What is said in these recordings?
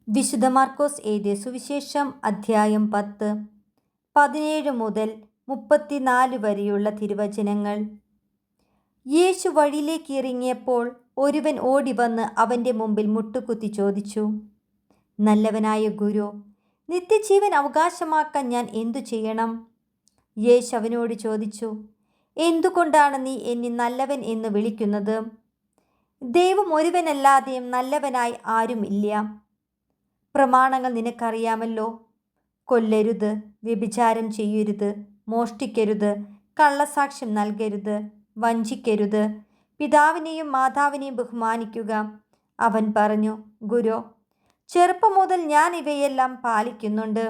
വിശുദ്ധ മാർക്കോസ് എഴുതിയ സുവിശേഷം അധ്യായം 10, 17 മുതൽ 34 വരെയുള്ള തിരുവചനങ്ങൾ. യേശു വഴിയിലേക്ക് ഇറങ്ങിയപ്പോൾ ഒരുവൻ ഓടിവന്ന് അവൻ്റെ മുമ്പിൽ മുട്ടുകുത്തി ചോദിച്ചു, നല്ലവനായ ഗുരു, നിത്യജീവൻ അവകാശമാക്കാൻ ഞാൻ എന്തു ചെയ്യണം? യേശു അവനോട് ചോദിച്ചു, എന്തുകൊണ്ടാണ് നീ എന്നെ നല്ലവൻ എന്ന് വിളിക്കുന്നത്? ദൈവം ഒരുവനല്ലാതെയും നല്ലവനായി ആരുമില്ല. പ്രമാണങ്ങൾ നിനക്കറിയാമല്ലോ. കൊല്ലരുത്, വ്യഭിചാരം ചെയ്യരുത്, മോഷ്ടിക്കരുത്, കള്ളസാക്ഷ്യം നൽകരുത്, വഞ്ചിക്കരുത്, പിതാവിനെയും മാതാവിനെയും ബഹുമാനിക്കുക. അവൻ പറഞ്ഞു, ഗുരു, ചെറുപ്പം മുതൽ ഞാൻ ഇവയെല്ലാം പാലിക്കുന്നുണ്ട്.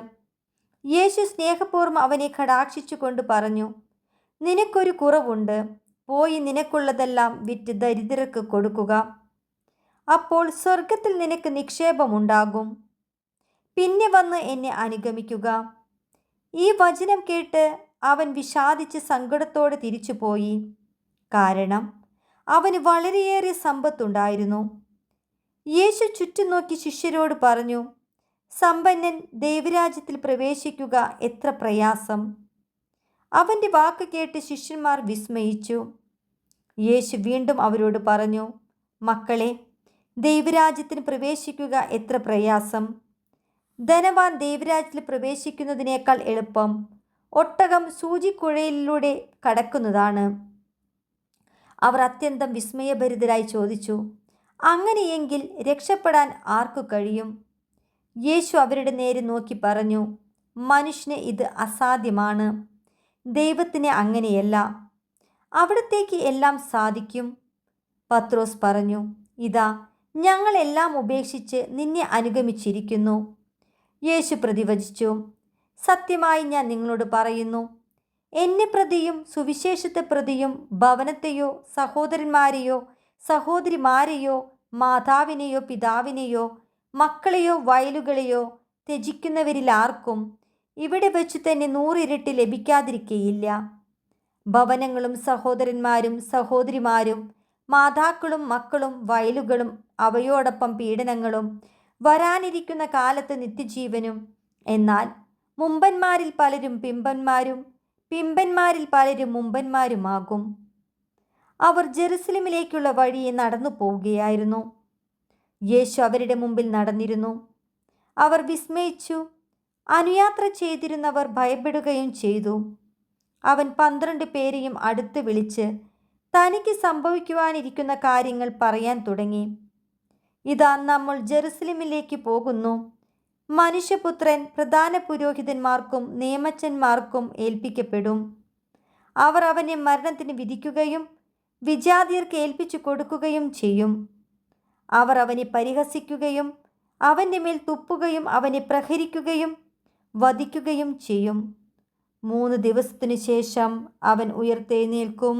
യേശു സ്നേഹപൂർവ്വം അവനെ കടാക്ഷിച്ചുകൊണ്ട് പറഞ്ഞു, നിനക്കൊരു കുറവുണ്ട്. പോയി നിനക്കുള്ളതെല്ലാം വിറ്റ് ദരിദ്രർക്ക് കൊടുക്കുക. അപ്പോൾ സ്വർഗത്തിൽ നിനക്ക് നിക്ഷേപമുണ്ടാകും. പിന്നെ വന്ന് എന്നെ അനുഗമിക്കുക. ഈ വചനം കേട്ട് അവൻ വിഷാദിച്ച് സങ്കടത്തോടെ തിരിച്ചുപോയി. കാരണം അവന് വളരെയേറെ സമ്പത്തുണ്ടായിരുന്നു. യേശു ചുറ്റും നോക്കി ശിഷ്യരോട് പറഞ്ഞു, സമ്പന്നൻ ദൈവരാജ്യത്തിൽ പ്രവേശിക്കുക എത്ര പ്രയാസം. അവൻ്റെ വാക്ക് കേട്ട് ശിഷ്യന്മാർ വിസ്മയിച്ചു. യേശു വീണ്ടും അവരോട് പറഞ്ഞു, മക്കളെ, ദൈവരാജ്യത്തിന് പ്രവേശിക്കുക എത്ര പ്രയാസം. ധനവാൻ ദൈവരാജ്യത്തിൽ പ്രവേശിക്കുന്നതിനേക്കാൾ എളുപ്പം ഒട്ടകം സൂചിക്കുഴയിലൂടെ കടക്കുന്നതാണ്. അവർ അത്യന്തം വിസ്മയഭരിതരായി ചോദിച്ചു, അങ്ങനെയെങ്കിൽ രക്ഷപ്പെടാൻ ആർക്കു കഴിയും? യേശു അവരുടെ നേരെ നോക്കി പറഞ്ഞു, മനുഷ്യന് ഇത് അസാധ്യമാണ്, ദൈവത്തിന് അങ്ങനെയല്ല. അവിടത്തേക്ക് എല്ലാം സാധിക്കും. പത്രോസ് പറഞ്ഞു, ഇതാ, ഞങ്ങളെല്ലാം ഉപേക്ഷിച്ച് നിന്നെ അനുഗമിച്ചിരിക്കുന്നു. യേശു പ്രതിവചിച്ചു, സത്യമായി ഞാൻ നിങ്ങളോട് പറയുന്നു, എന്നെ പ്രതിയും സുവിശേഷത്തെ പ്രതിയും ഭവനത്തെയോ സഹോദരന്മാരെയോ സഹോദരിമാരെയോ മാതാവിനെയോ പിതാവിനെയോ മക്കളെയോ വയലുകളെയോ ത്യജിക്കുന്നവരിൽ ആർക്കും ഇവിടെ വെച്ച് തന്നെ 100 ഇരട്ടി ലഭിക്കാതിരിക്കുകയില്ല. ഭവനങ്ങളും സഹോദരന്മാരും സഹോദരിമാരും മാതാക്കളും മക്കളും വയലുകളും അവയോടൊപ്പം പീഡനങ്ങളും വരാനിരിക്കുന്ന കാലത്ത് നിത്യജീവനും. എന്നാൽ മുമ്പന്മാരിൽ പലരും പിമ്പന്മാരും പിമ്പന്മാരിൽ പലരും മുമ്പന്മാരുമാകും. അവർ ജെറുസലേമിലേക്കുള്ള വഴിയെ നടന്നു പോവുകയായിരുന്നു. യേശു അവരുടെ മുമ്പിൽ നടന്നിരുന്നു. അവർ വിസ്മയിച്ചു. അനുയാത്ര ചെയ്തിരുന്നവർ ഭയപ്പെടുകയും ചെയ്തു. അവൻ 12 പേരെയും അടുത്ത് വിളിച്ച് തനിക്ക് സംഭവിക്കുവാനിരിക്കുന്ന കാര്യങ്ങൾ പറയാൻ തുടങ്ങി. ഇതാ, നമ്മൾ ജെറുസലേമിലേക്ക് പോകുന്നു. മനുഷ്യപുത്രൻ പ്രധാന പുരോഹിതന്മാർക്കും നിയമജ്ഞന്മാർക്കും ഏൽപ്പിക്കപ്പെടും. അവർ അവനെ മരണത്തിന് വിധിക്കുകയും വിജാതിയർക്ക് ഏൽപ്പിച്ചു കൊടുക്കുകയും ചെയ്യും. അവർ അവനെ പരിഹസിക്കുകയും അവൻ്റെ മേൽ തുപ്പുകയും അവനെ പ്രഹരിക്കുകയും വധിക്കുകയും ചെയ്യും. 3 ദിവസത്തിനു ശേഷം അവൻ ഉയർത്തെഴുന്നേൽക്കും.